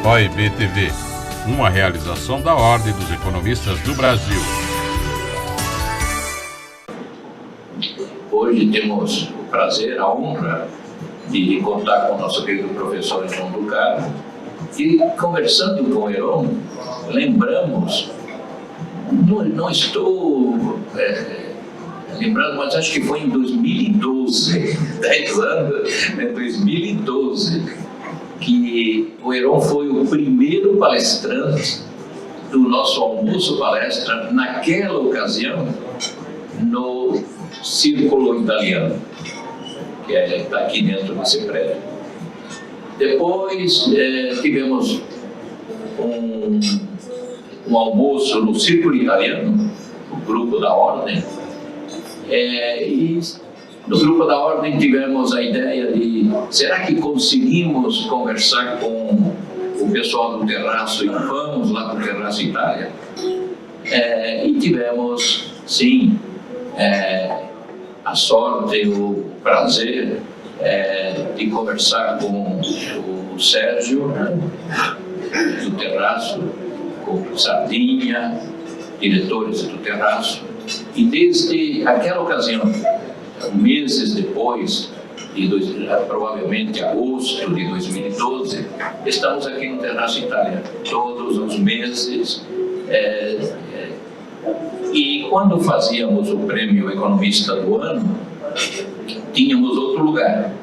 OEB-TV, uma realização da Ordem dos Economistas do Brasil. Hoje temos o prazer, a honra de contar com o nosso querido professor João do Carmo, e conversando com o Heron, lembramos, não estou lembrando, mas acho que foi em 2012, 10 anos, 2012, que o Heron foi o primeiro palestrante do nosso almoço-palestra, naquela ocasião, no Círculo Italiano, que está aqui dentro desse prédio. Depois tivemos um almoço no Círculo Italiano, o grupo da Ordem, e no grupo da Ordem tivemos a ideia de, será que conseguimos conversar com o pessoal do Terraço e vamos lá para o Terraço Itália? E tivemos, sim, a sorte, o prazer de conversar com o Sérgio, né, do Terraço, com o Sardinha, diretores do Terraço, e desde aquela ocasião, meses depois, provavelmente agosto de 2012, estamos aqui no Terraço Itália, todos os meses. E quando fazíamos o prêmio Economista do Ano, tínhamos outro lugar,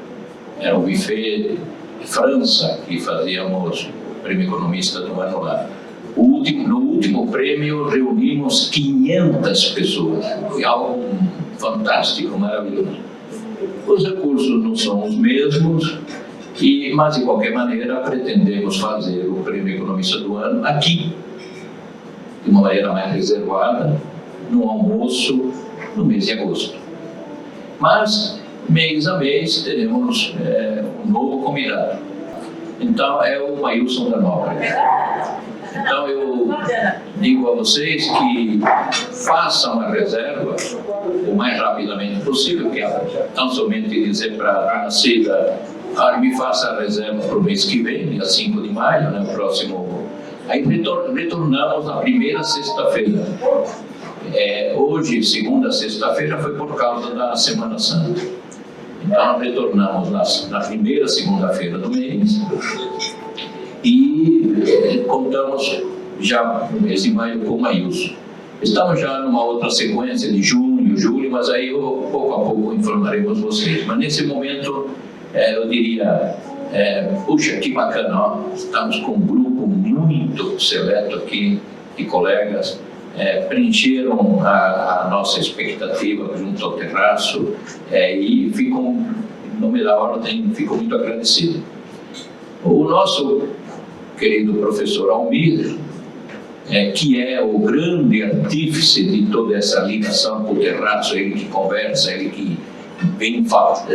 era o Buffet de França, que fazíamos o prêmio Economista do Ano lá. No último prêmio reunimos 500 pessoas, foi algo fantástico, maravilhoso. Os recursos não são os mesmos, mas de qualquer maneira pretendemos fazer o prêmio Economista do Ano aqui, de uma maneira mais reservada, no almoço no mês de agosto. Mas, mês a mês, teremos um novo convidado. Então, é o Maílson da Nobre. Então, eu digo a vocês que façam a reserva o mais rapidamente possível, que é tão somente dizer para a Dona Cida, me faça a reserva para o mês que vem, dia 5 de maio, né, o próximo. Aí retornamos na primeira sexta-feira. Hoje, segunda sexta-feira, foi por causa da Semana Santa. Então, retornamos na primeira segunda-feira do mês e contamos já no mês de maio com o Maílson. Estamos já numa outra sequência de junho, julho, mas aí pouco a pouco informaremos vocês. Mas nesse momento, eu diria, puxa, que bacana, ó, estamos com um grupo muito seleto aqui de colegas, preencheram a nossa expectativa junto ao Terraço, e ficam, em nome da Ordem, fico muito agradecido. O nosso querido professor Almir, que é o grande artífice de toda essa ligação com o Terraço, ele que conversa, ele que vem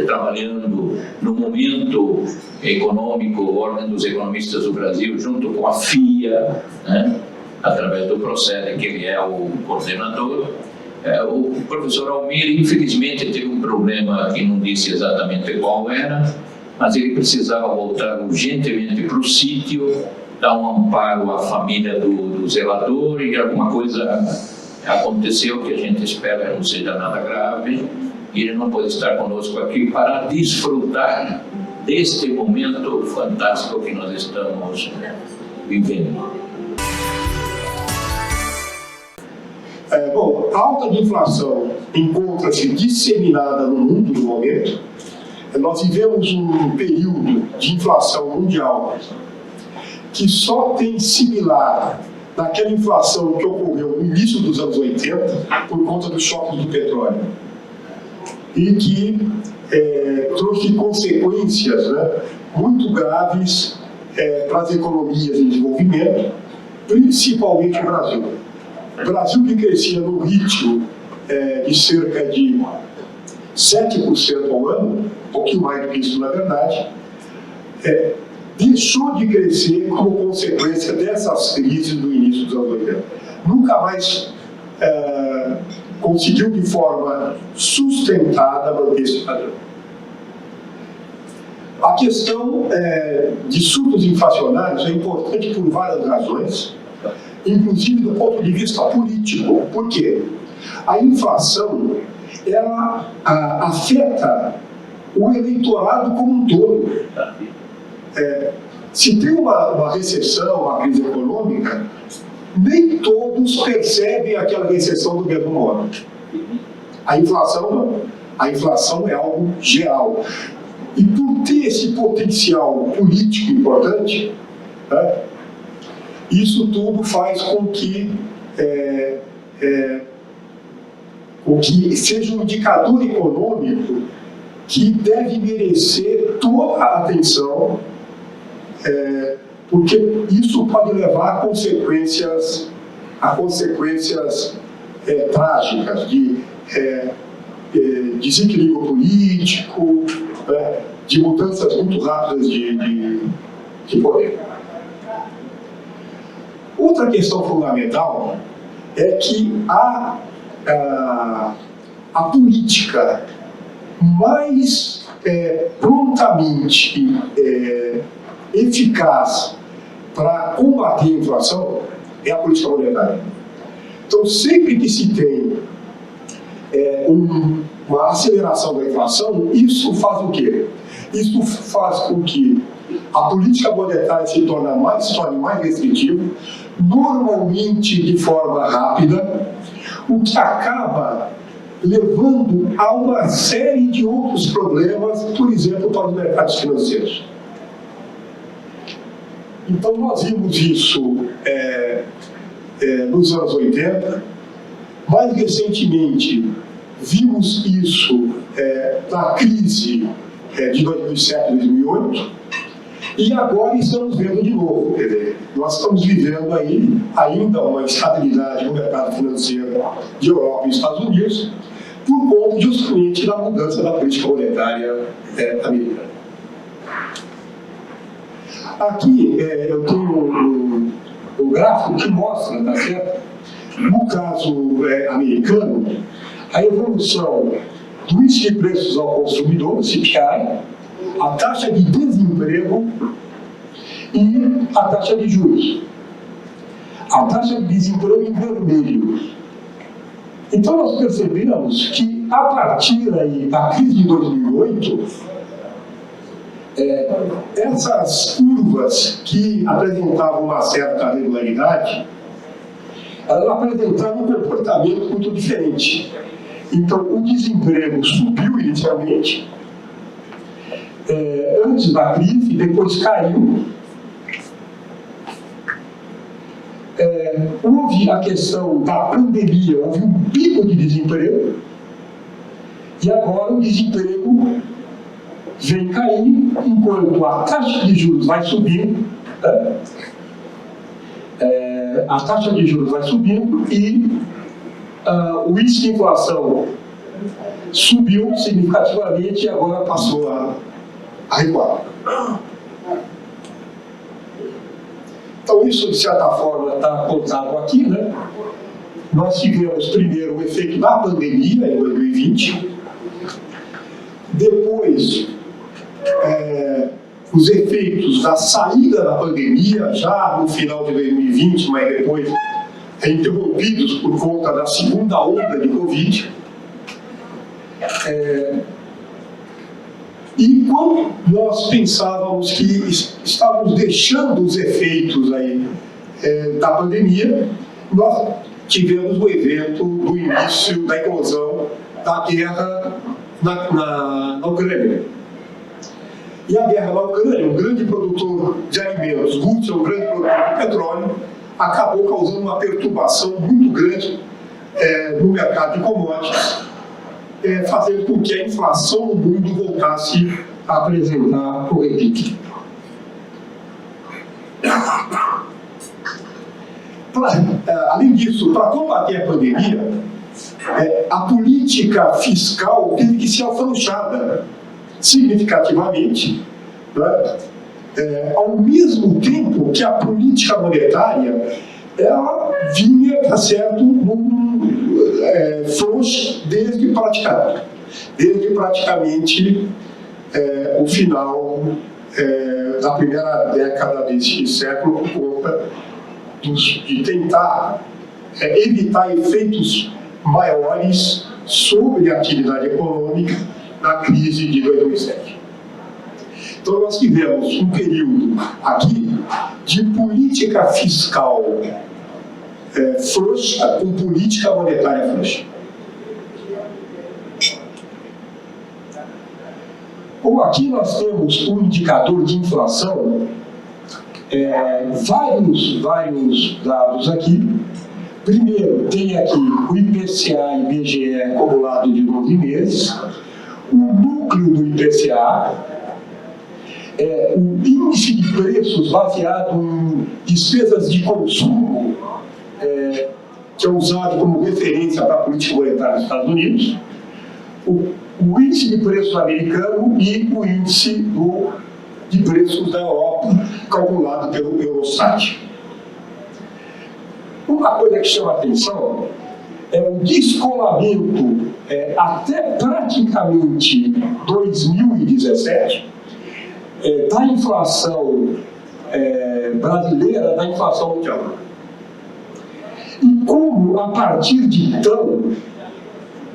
trabalhando no momento econômico, Ordem dos Economistas do Brasil, junto com a FIA, né, através do Procede, que ele é o coordenador. O professor Almir, infelizmente, teve um problema que não disse exatamente qual era, mas ele precisava voltar urgentemente para o sítio, dar um amparo à família do zelador, e alguma coisa aconteceu que a gente espera não seja nada grave, e ele não pode estar conosco aqui para desfrutar deste momento fantástico que nós estamos vivendo. Bom, a alta de inflação encontra-se disseminada no mundo no momento. Nós vivemos um período de inflação mundial que só tem similar daquela inflação que ocorreu no início dos anos 80 por conta do choque do petróleo e que trouxe consequências, né, muito graves para as economias em desenvolvimento, principalmente o Brasil. O Brasil, que crescia no ritmo de cerca de 7% ao ano, um pouquinho mais do que isso na verdade, deixou de crescer como consequência dessas crises do início dos anos 80. Nunca mais conseguiu de forma sustentada manter esse padrão. A questão de surtos inflacionários é importante por várias razões, inclusive do ponto de vista político. Por quê? A inflação, ela afeta o eleitorado como um todo. Se tem uma recessão, uma crise econômica, nem todos percebem aquela recessão do mesmo modo. A inflação não. A inflação é algo geral. E por ter esse potencial político importante, isso tudo faz com que seja um indicador econômico que deve merecer toda a atenção, porque isso pode levar a consequências trágicas de desequilíbrio político, de mudanças muito rápidas de poder. Outra questão fundamental é que a política mais prontamente eficaz para combater a inflação é a política monetária. Então, sempre que se tem uma aceleração da inflação, isso faz o quê? Isso faz com que a política monetária se torne mais restritiva, normalmente de forma rápida, o que acaba levando a uma série de outros problemas, por exemplo, para os mercados financeiros. Então, nós vimos isso nos anos 80, mais recentemente, vimos isso na crise de 2007 e 2008, e agora estamos vendo de novo. Quer dizer, nós estamos vivendo aí ainda uma instabilidade no mercado financeiro de Europa e Estados Unidos, por conta justamente da mudança da política monetária americana. Aqui eu tenho um gráfico que mostra, tá certo? No caso americano, a evolução do índice de preços ao consumidor, o CPI, a taxa de desemprego e a taxa de juros. A taxa de desemprego em vermelho. Então nós percebemos que a partir aí da crise de 2008, essas curvas que apresentavam uma certa regularidade, elas apresentavam um comportamento muito diferente. Então, o desemprego subiu inicialmente, antes da crise, depois caiu. Houve a questão da pandemia, houve um pico de desemprego, e agora o desemprego vem cair, enquanto a taxa de juros vai subindo, a taxa de juros vai subindo e o índice de inflação subiu significativamente e agora passou a recuar. Então, isso, de certa forma, está contado aqui, né? Nós tivemos primeiro o efeito da pandemia em 2020, depois os efeitos da saída da pandemia, já no final de 2020, mas depois interrompidos por conta da segunda onda de Covid. E quando nós pensávamos que estávamos deixando os efeitos aí, da pandemia, nós tivemos o evento do início da eclosão da guerra na Ucrânia. E a guerra na Ucrânia, um grande produtor de alimentos, Rússia, um grande produtor de petróleo, acabou causando uma perturbação muito grande no mercado de commodities, fazendo com que a inflação no mundo voltasse a apresentar o repique. Além disso, para combater a pandemia, a política fiscal teve que ser afrouxada significativamente, né? Ao mesmo tempo que a política monetária ela vinha, tá certo, frouxa desde praticamente o final da primeira década deste século, por conta de tentar evitar efeitos maiores sobre a atividade econômica na crise de 2007. Então, nós tivemos um período aqui de política fiscal frouxa com política monetária frouxa. Bom, aqui nós temos um indicador de inflação, vários dados aqui. Primeiro, tem aqui o IPCA e IBGE acumulado de 12 meses, o núcleo do IPCA, o índice de preços baseado em despesas de consumo, que é usado como referência para a política monetária dos Estados Unidos, o índice de preços americano e o índice de preços da Europa, calculado pelo Eurostat. Uma coisa que chama a atenção é o descolamento até praticamente 2017 da inflação brasileira da inflação mundial. E como, a partir de então,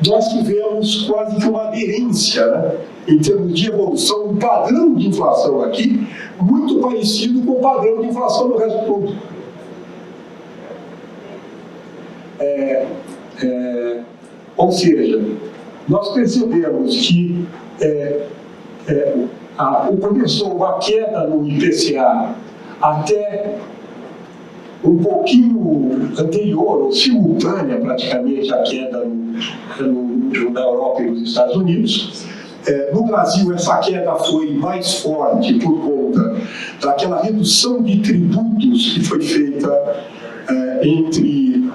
nós tivemos quase que uma aderência, né, em termos de evolução, um padrão de inflação aqui, muito parecido com o padrão de inflação do resto do mundo. Ou seja, nós percebemos que começou uma queda no IPCA até um pouquinho anterior, ou simultânea praticamente, à queda na Europa e nos Estados Unidos. No Brasil, essa queda foi mais forte por conta daquela redução de tributos que foi feita entre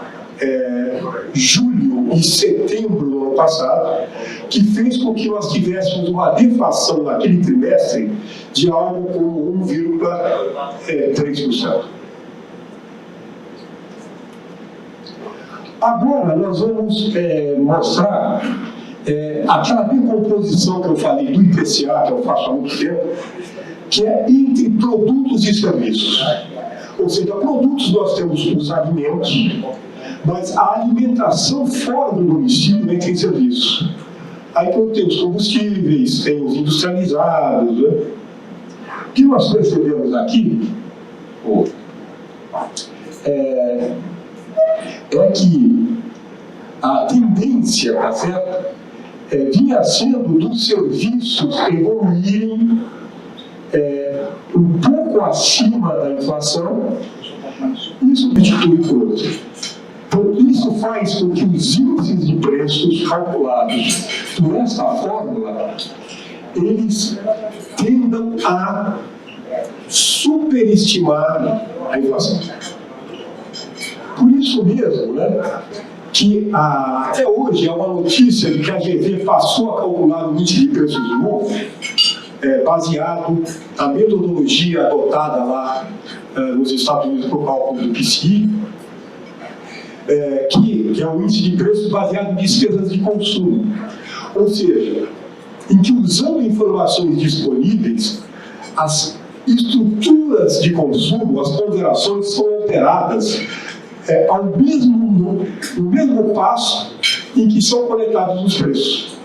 julho e setembro do ano passado, que fez com que nós tivéssemos uma deflação naquele trimestre de algo como 1,3%. Agora nós vamos mostrar aquela decomposição que eu falei do IPCA, que eu faço há muito tempo, que é entre produtos e serviços. Ou seja, produtos nós temos os alimentos, mas a alimentação fora do domicílio entra em serviços. Aí tem os combustíveis, tem os industrializados, né? O que nós percebemos aqui é que a tendência, tá certo? Vinha sendo dos serviços evoluírem um pouco acima da inflação, isso substitui por outro. Então, isso faz com que os índices de preços calculados por essa fórmula, eles tendam a superestimar a inflação. Por isso mesmo, né, que até hoje é uma notícia de que a GV passou a calcular o índice de preços novo, baseado na metodologia adotada lá nos Estados Unidos para o cálculo do PCI, que é o índice de preços baseado em despesas de consumo. Ou seja, em que, usando informações disponíveis, as estruturas de consumo, as ponderações são alteradas no mesmo passo em que são coletados os preços.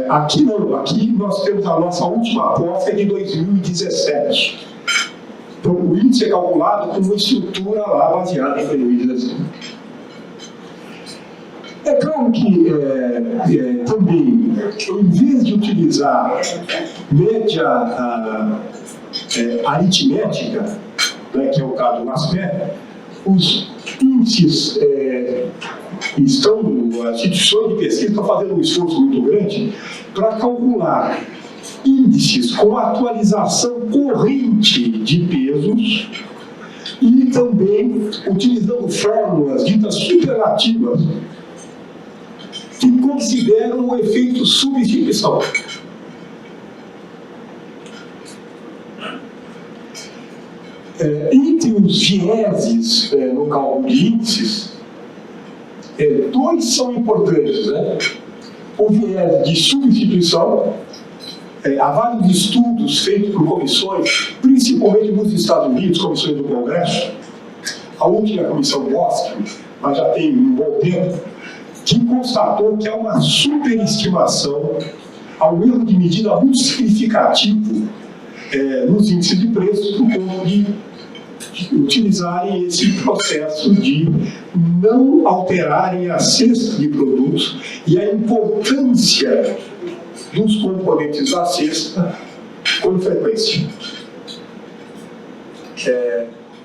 Aqui não, aqui nós temos a nossa última aposta de 2017. Então, o índice é calculado com uma estrutura lá baseada em 2017. É claro que também, em vez de utilizar média aritmética, né, que é o caso do MASPE, os índices as instituições de pesquisa estão fazendo um esforço muito grande para calcular índices com atualização corrente de pesos e também utilizando fórmulas ditas superlativas que consideram o efeito substituição. Entre os vieses no cálculo de índices, dois são importantes, né? O viés de substituição há vários estudos feitos por comissões, principalmente nos Estados Unidos, comissões do Congresso, a última comissão Boston, mas já tem um bom tempo, que constatou que há uma superestimação, há um erro de medida muito significativo nos índices de preços por conta de utilizarem esse processo de não alterarem a cesta de produtos e a importância dos componentes da cesta com frequência.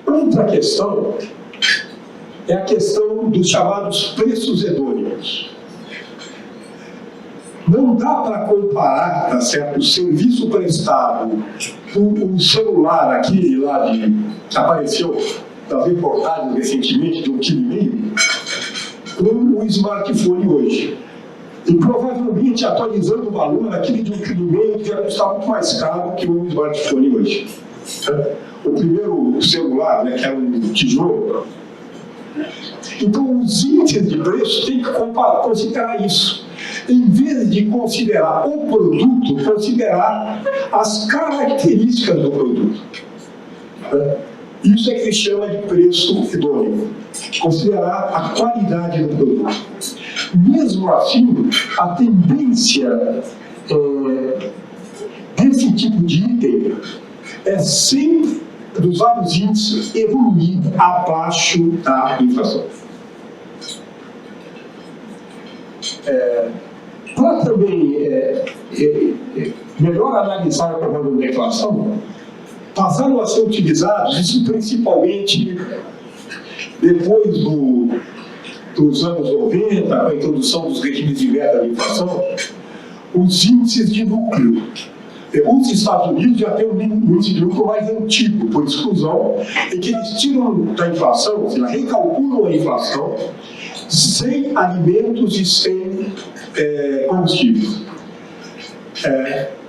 Outra questão é a questão dos chamados preços hedônicos. Não dá para comparar, tá certo, o serviço prestado por um celular, aquele lá que apareceu nas reportagens recentemente de 1,5 kg, com o smartphone hoje. E provavelmente, atualizando o valor, aquele de 1,5 kg vai custar muito mais caro que o smartphone hoje. O primeiro celular, que era um tijolo. Então, os índices de preço têm que considerar isso. Em vez de considerar o produto, considerar as características do produto. Isso é que se chama de preço hedônico. Considerar a qualidade do produto. Mesmo assim, a tendência desse tipo de item é sempre, dos vários índices, evoluir abaixo da inflação. Para também melhor analisar o problema da inflação, passaram a ser utilizados, isso principalmente depois dos anos 90, com a introdução dos regimes de meta de inflação, os índices de núcleo. Os Estados Unidos já têm um índice de lucro mais antigo, por exclusão, em que eles tiram da inflação, ou seja, recalculam a inflação, sem alimentos e sem combustíveis.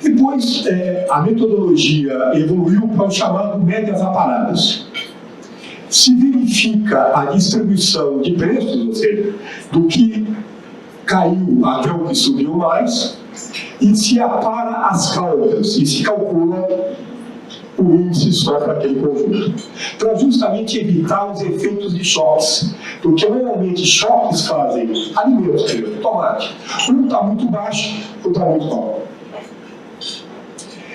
Depois, a metodologia evoluiu para o chamado médias aparadas. Se verifica a distribuição de preços, ou seja, do que caiu até o que subiu mais, e se apara as causas, e se calcula o índice só para aquele conjunto, para justamente evitar os efeitos de choques, porque normalmente choques fazem alimentos, por exemplo, tomate, um está muito baixo, outro está muito alto.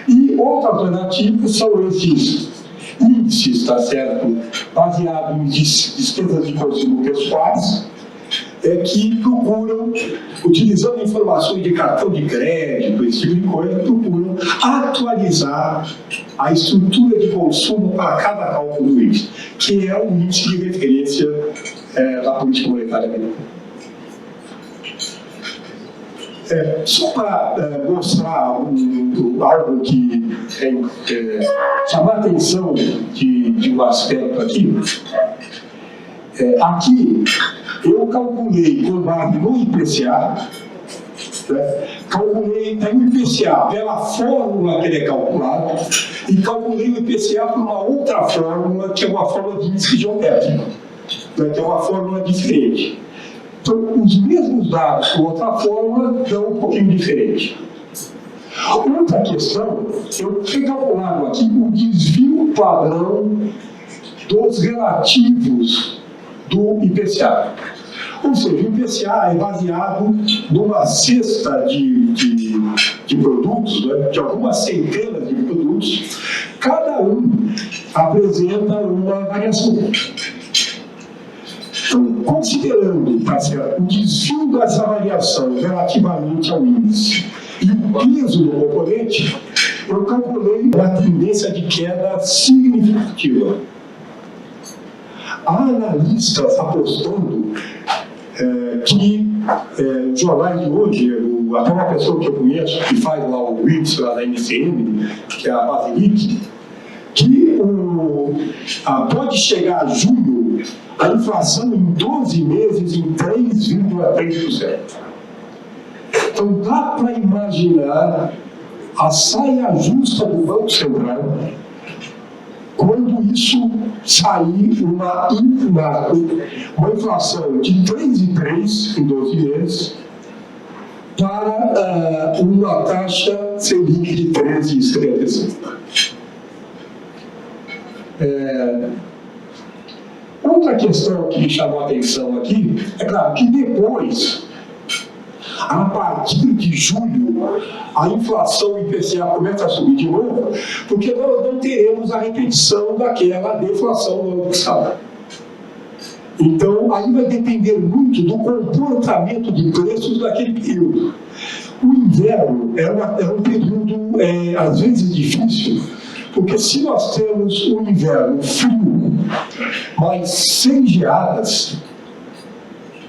E outra alternativa são esses índices, tá certo, baseados em despesas de consumo pessoais, que procuram, utilizando informações de cartão de crédito, esse tipo de coisa, procuram atualizar a estrutura de consumo para cada cálculo do índice, que é o índice de referência da política monetária americana. Só para mostrar algo que chamar a atenção de um aspecto aqui, aqui eu calculei com base no IPCA, calculei o IPCA pela fórmula que ele é calculado e calculei o IPCA por uma outra fórmula, que é uma fórmula de índice geométrico, que é uma fórmula diferente. Então, os mesmos dados com outra fórmula dão um pouquinho diferente. Outra questão, eu fui calculado aqui o desvio padrão dos relativos do IPCA. Ou seja, o IPCA é baseado numa cesta de produtos, de algumas centenas de produtos, cada um apresenta uma variação. Então, considerando, tá certo, o desvio dessa variação relativamente ao índice e o peso do componente, eu calculei uma tendência de queda significativa. Há analistas apostando que os jornais de hoje, até uma pessoa que eu conheço, que faz lá o índice lá da MCM, que é a Basilic, que pode chegar a julho a inflação em 12 meses em 3,3%. Então dá para imaginar a saia justa do Banco Central quando isso sair uma inflação de 3,3% em 12 meses para uma taxa Selic de 13,75. Outra questão que me chamou a atenção aqui, é claro que depois, a partir de julho, a inflação IPCA começa a subir de novo, porque nós não teremos a repetição daquela deflação do ano passado. Então, aí vai depender muito do comportamento de preços daquele período. O inverno é um período, às vezes, difícil, porque se nós temos um inverno frio, mas sem geadas,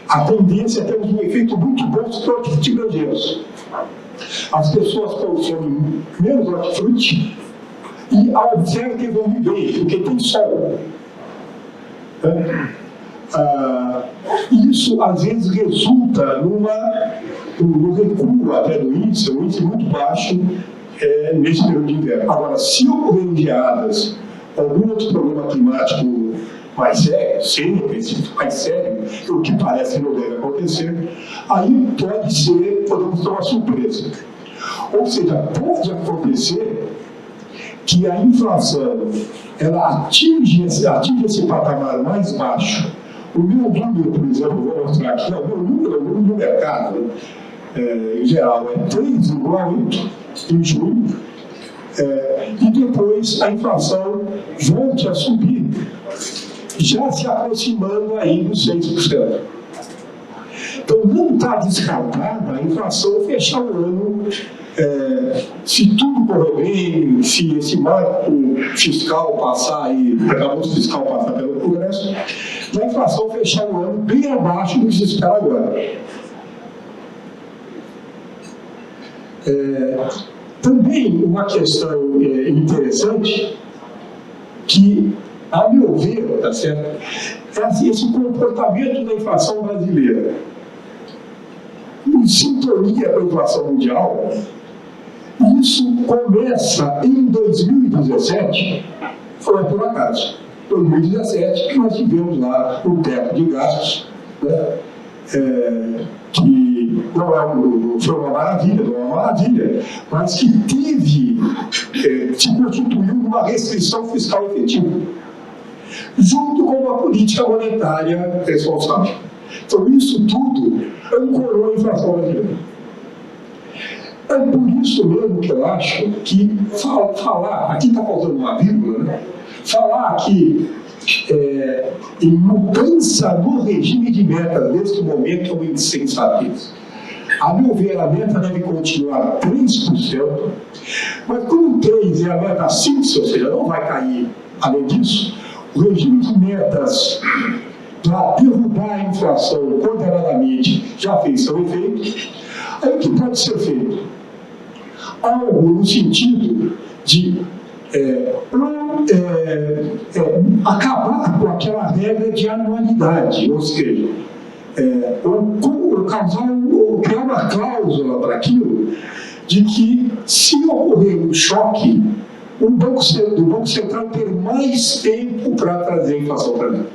a tendência é termos um efeito muito bom dos hortifrutigranjeiros. As pessoas consomem menos hortifruti e a oferta evolui bem, porque tem sol. Isso, às vezes, resulta no recuo até do índice, um índice muito baixo nesse período de inverno. Agora, se ocorrerem geadas, algum outro problema climático mais sério, mais sério, o que parece que não deve acontecer, aí podemos ter uma surpresa. Ou seja, pode acontecer que a inflação ela atinge esse patamar mais baixo. O meu número, por exemplo, vou mostrar aqui, o meu número do mercado, em geral, é 3,8 em junho, e depois a inflação volte a subir, já se aproximando aí dos 6%. Então, não está descartada a inflação fechar o ano, se tudo correr bem, se esse marco fiscal passar aí, arcabouço fiscal passar pelo Congresso, a inflação fechar o ano bem abaixo do que se espera agora. Também uma questão interessante que, a meu ver, tá certo, é esse comportamento da inflação brasileira. Em sintonia com a inflação mundial, isso começa em 2017, foi por acaso. 2017, que nós tivemos lá o teto de gastos, né? Que não foi uma maravilha, mas que se constituiu numa restrição fiscal efetiva, junto com uma política monetária responsável. Então, isso tudo ancorou a inflação brasileira. É por isso mesmo que eu acho que falar, aqui está faltando uma vírgula, né? Falar que em mudança no regime de meta neste momento é uma insensatez. A meu ver, a meta deve continuar 3%, mas como 3% é a meta fixa, ou seja, não vai cair além disso, o regime de metas para derrubar a inflação coordenadamente já fez seu efeito. Aí o que pode ser feito? Algo no sentido de acabar com aquela regra de anualidade, ou seja, criar uma cláusula para aquilo de que, se ocorrer um choque, o Banco Central ter mais tempo para trazer a inflação para dentro.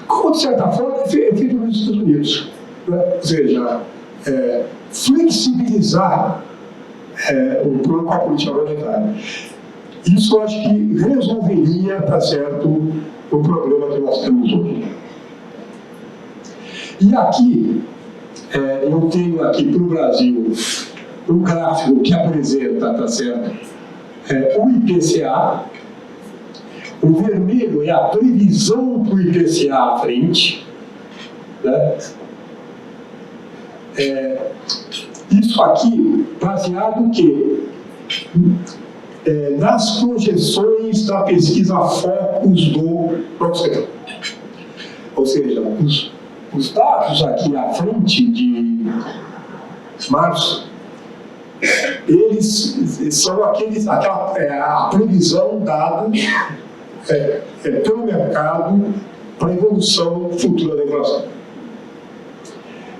Como, de certa forma, é feito nos Estados Unidos. Né? Ou seja, flexibilizar com a política monetária. Isso eu acho que resolveria, tá certo, o problema que nós temos hoje. E aqui, eu tenho aqui para o Brasil um gráfico que apresenta, tá certo, o IPCA. O vermelho é a previsão para o IPCA à frente, né? Isso aqui baseado no quê? Nas projeções da pesquisa Focus do Banco Central. Ou seja, os dados aqui à frente de março, eles são a previsão dada pelo mercado para a evolução futura da inflação.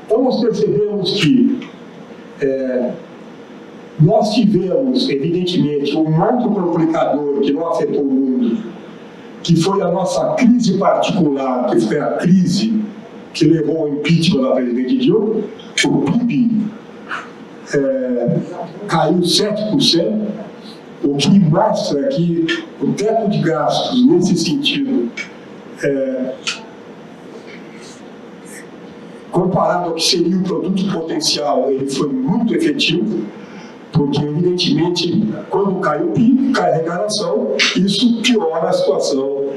Então, nós percebemos que nós tivemos, evidentemente, um outro complicador que não afetou o mundo, que foi a nossa crise particular, que foi a crise que levou ao impeachment da presidente Dilma, o PIB caiu 7%, o que mostra que o teto de gastos, nesse sentido, comparado ao que seria o produto potencial, ele foi muito efetivo, porque, evidentemente, quando cai o PIB, cai a arrecadação, isso piora a situação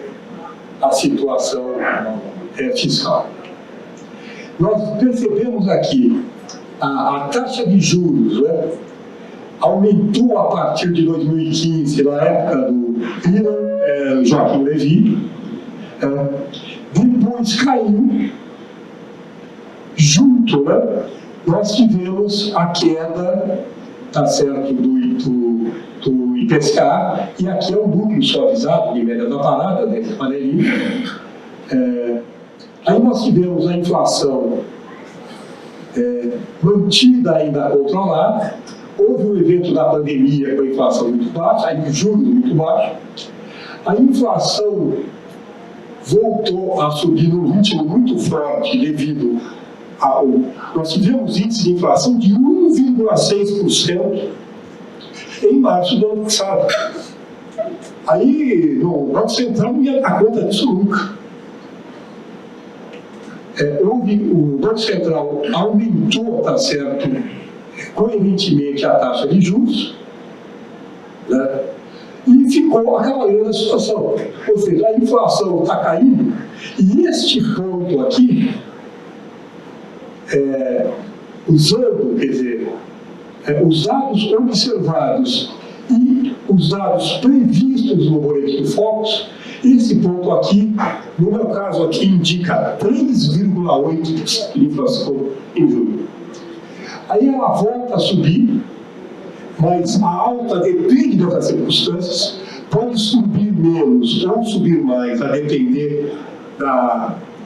fiscal. Nós percebemos aqui a taxa de juros, né, aumentou a partir de 2015, na época do Joaquim Levy, depois caiu, junto, né, nós tivemos a queda, tá certo, do IPCA, e aqui é o núcleo suavizado, de média da parada, desse panelinho. Aí nós tivemos a inflação mantida ainda controlada, houve o evento da pandemia com a inflação muito baixa, aí os juros muito baixos, a inflação voltou a subir num ritmo muito forte devido ao... Nós tivemos índice de inflação de 1,6% em março do ano passado. Aí no Banco Central não ia dar conta disso nunca. O Banco Central aumentou, tá certo, coerentemente a taxa de juros, né, e ficou acabando a situação. Ou seja, a inflação está caindo, e este ponto aqui, usando, quer dizer, os dados observados e os dados previstos no boletim de Focus, esse ponto aqui, no meu caso aqui, indica 3,8% de inflação em julho. Aí ela volta a subir, mas a alta depende das circunstâncias, pode subir menos ou subir mais, a depender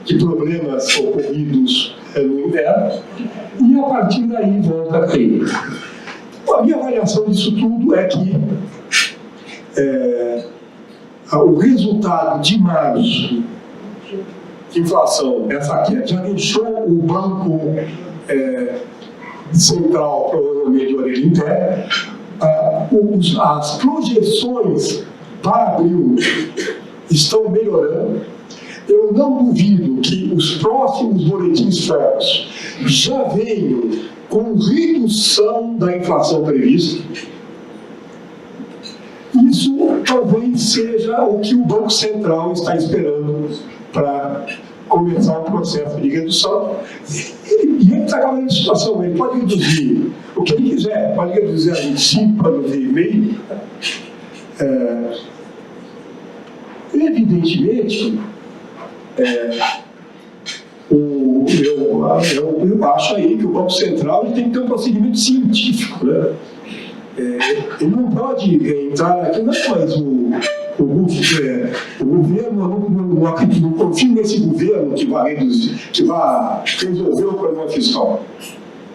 de problemas ocorridos no inverno, e a partir daí volta a cair. A minha avaliação disso tudo é que o resultado de março de inflação, essa aqui, já deixou o Banco Central provavelmente de orelha em pé. As projeções para abril estão melhorando. Eu não duvido que os próximos boletins Focus já venham com redução da inflação prevista. Isso talvez seja o que o Banco Central está esperando para começar um processo de redução. E ele está acabando de situação, ele pode reduzir o que ele quiser, pode reduzir a 25, pode reduzir meio. Evidentemente, eu acho aí que o Banco Central tem que ter um procedimento científico, né? Ele não pode entrar aqui, não, mas o governo, não confio nesse governo que vai resolver o problema fiscal.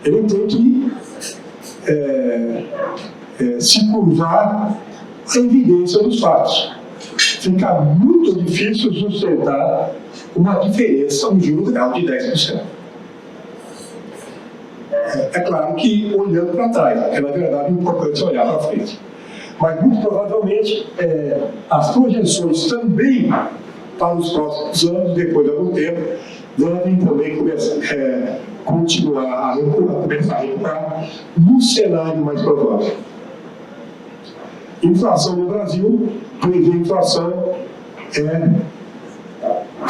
Ele tem que se curvar a evidência dos fatos. Fica muito difícil sustentar uma diferença, um juro real de 10%. É claro que olhando para trás, porque na verdade o importante é olhar para frente. Mas muito provavelmente as projeções também para os próximos anos, depois de algum tempo, devem também começar a recuar no cenário mais provável. Inflação no Brasil, prever inflação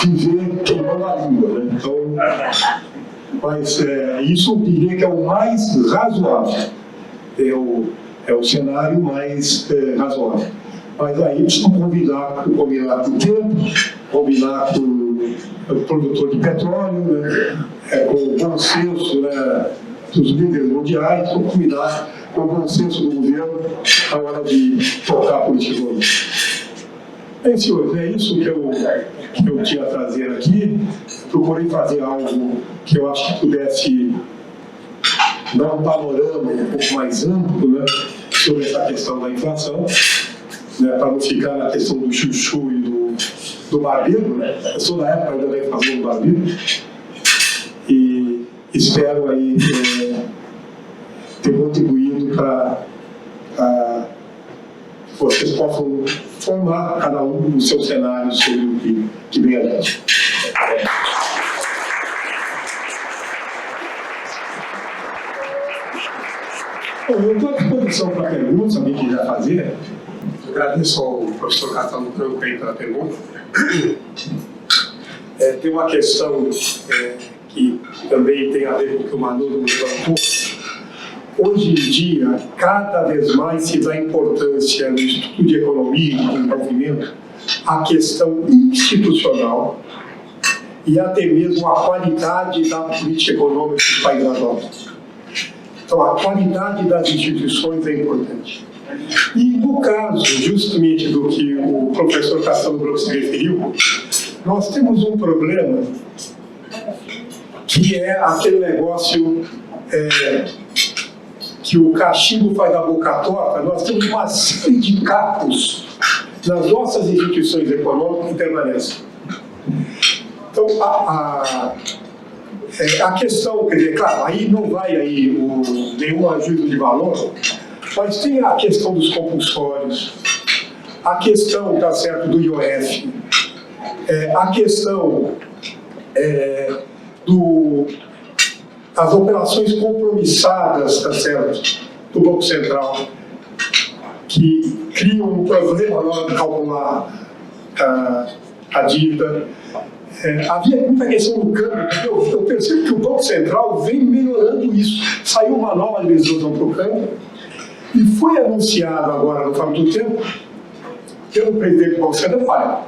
viver queimando a língua, né? Então, mas isso eu diria que é o mais razoável, é o cenário mais razoável. Mas aí precisa combinar com o tempo, combinar com o produtor de petróleo, né? Com o bom senso, né, dos líderes mundiais, combinar com o bom senso do governo na hora de tocar a política econômica. Bem, senhores, é isso que eu tinha a trazer aqui. Procurei fazer algo que eu acho que pudesse dar um panorama um pouco mais amplo, né, sobre essa questão da inflação, né, para não ficar na questão do chuchu e do barbeiro, né? Eu sou da época ainda da inflação do barbeiro. espero aí ter contribuído para que vocês possam formar cada um os seus cenários sobre o que vem adiante. Bom, eu estou à disposição para perguntas, alguém quiser fazer. Eu agradeço ao professor Caetano Franco aí pela pergunta. Tem uma questão que também tem a ver com o que o Manolo levantou. Hoje em dia, cada vez mais se dá importância no estudo de economia e de desenvolvimento à questão institucional e até mesmo à qualidade da política econômica que o país adota. Então, a qualidade das instituições é importante. E no caso, justamente do que o professor Castelo Branco se referiu, nós temos um problema que é aquele negócio que o cachimbo faz a boca torta. Nós temos uma série de capos nas nossas instituições econômicas que permanecem. Então, a questão, quer dizer, claro, aí não vai aí nenhum ajuste de valor, mas tem a questão dos compulsórios, a questão, tá certo, do IOF, a questão das operações compromissadas, tá certo, do Banco Central, que criam um problema na hora de calcular a dívida. Havia muita questão do câmbio, porque eu percebo que o Banco Central vem melhorando isso. Saiu uma nova legislação para o câmbio e foi anunciado agora, no final do tempo, pelo presidente do Banco Central, olha,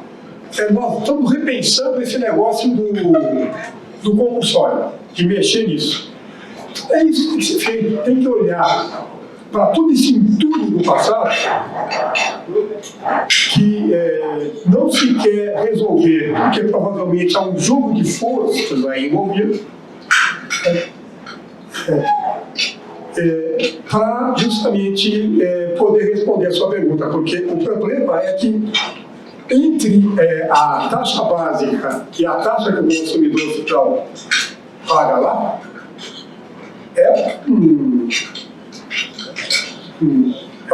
nós estamos repensando esse negócio do compulsório, de mexer nisso. É isso que tem que ser feito, tem que olhar para todo esse entulho do passado que não se quer resolver, porque provavelmente há um jogo de forças aí envolvido, para justamente poder responder a sua pergunta, porque o problema é que entre a taxa básica e a taxa que o consumidor final paga lá, é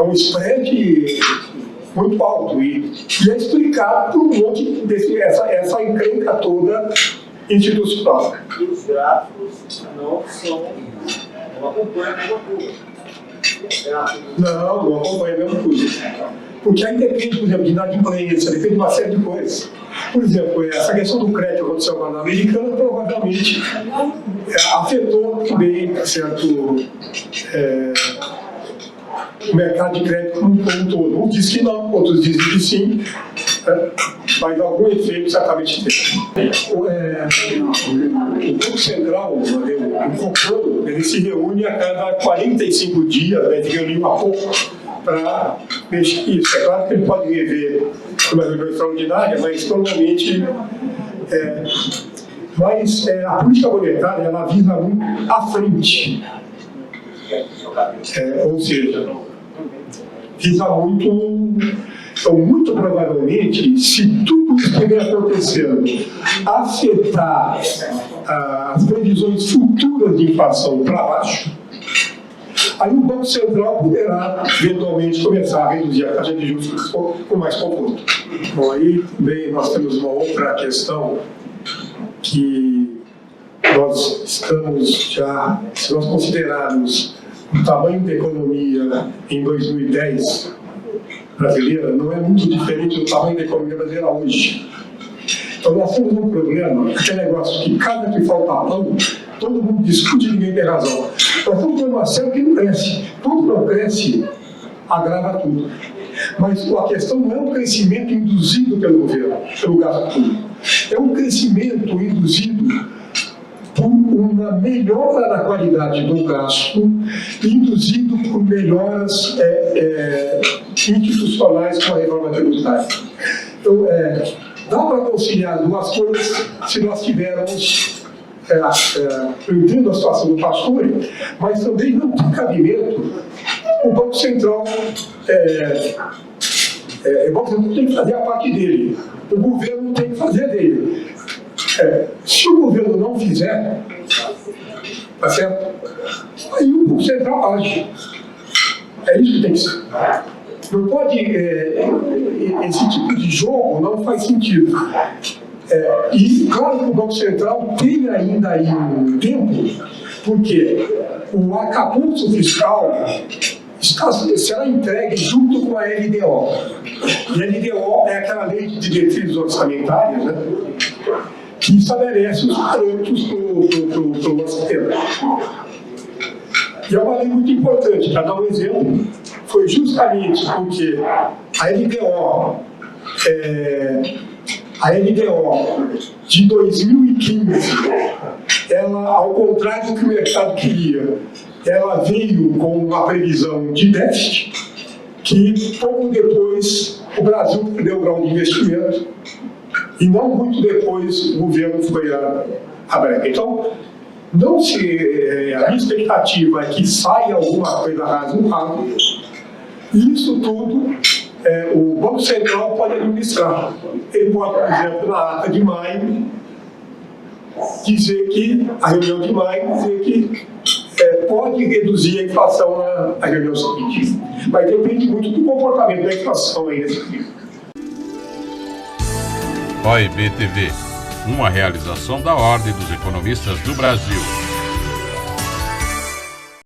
um spread muito alto e é explicado por um monte essa encrenca toda institucional. E os gráficos não acompanham a mesma curva. Não acompanha a mesma curva. Porque aí depende, por exemplo, de inadimplência, depende de uma série de coisas. Por exemplo, essa questão do crédito que aconteceu com a americana provavelmente afetou também, tá certo, o mercado de crédito como um todo. Uns dizem que não, outros dizem que sim, mas algum efeito certamente teve. O Banco Central, o Copom, ele se reúne a cada 45 dias, né, de reunião a pouco, para mexer isso. É claro que ele pode rever uma reunião extraordinária, mas normalmente a política monetária ela visa muito à frente. Ou seja, visa muito. Então, muito provavelmente, se tudo isso que vem acontecendo afetar as previsões futuras de inflação para baixo, aí o Banco Central poderá, eventualmente, começar a reduzir a taxa de juros com mais conforto. Bom, aí também nós temos uma outra questão que nós estamos já, se nós considerarmos o tamanho da economia em 2010 brasileira, não é muito diferente do tamanho da economia brasileira hoje. Então nós temos um problema, aquele negócio que cada que falta pão, todo mundo discute e ninguém tem razão. Nós estamos tendo uma série que não cresce. Tudo não cresce, agrava tudo. Mas a questão não é um crescimento induzido pelo governo, pelo gasto público. É um crescimento induzido por uma melhora na qualidade do gasto, induzido por melhoras institucionais com a reforma tributária. Então, dá para conciliar duas coisas se nós tivermos, eu entendo a situação do Pastore, mas também não tem cabimento o Banco Central, o Banco Central tem que fazer a parte dele, o governo tem que fazer dele. Se o governo não fizer, Tá certo? Aí o Banco Central age. É isso que tem que ser. Não pode, esse tipo de jogo não faz sentido. E claro que o Banco Central tem ainda aí um tempo, porque o arcabouço fiscal será entregue junto com a LDO. E a LDO é aquela lei de diretrizes orçamentárias, né, que estabelece os parâmetros para o orçamento. E é uma lei muito importante. Para dar um exemplo, foi justamente porque a LDO de 2015, ela, ao contrário do que o mercado queria, ela veio com uma previsão de déficit, que pouco depois o Brasil perdeu o grau de investimento e não muito depois o governo foi a breca. Então, a minha expectativa é que saia alguma coisa razoável. Isso tudo o Banco Central pode administrar. Ele pode, por exemplo, na ata de maio, dizer que, a reunião de maio, dizer que pode reduzir a inflação na reunião seguinte. Mas depende muito do comportamento da inflação aí nesse período. OEB TV, uma realização da Ordem dos Economistas do Brasil.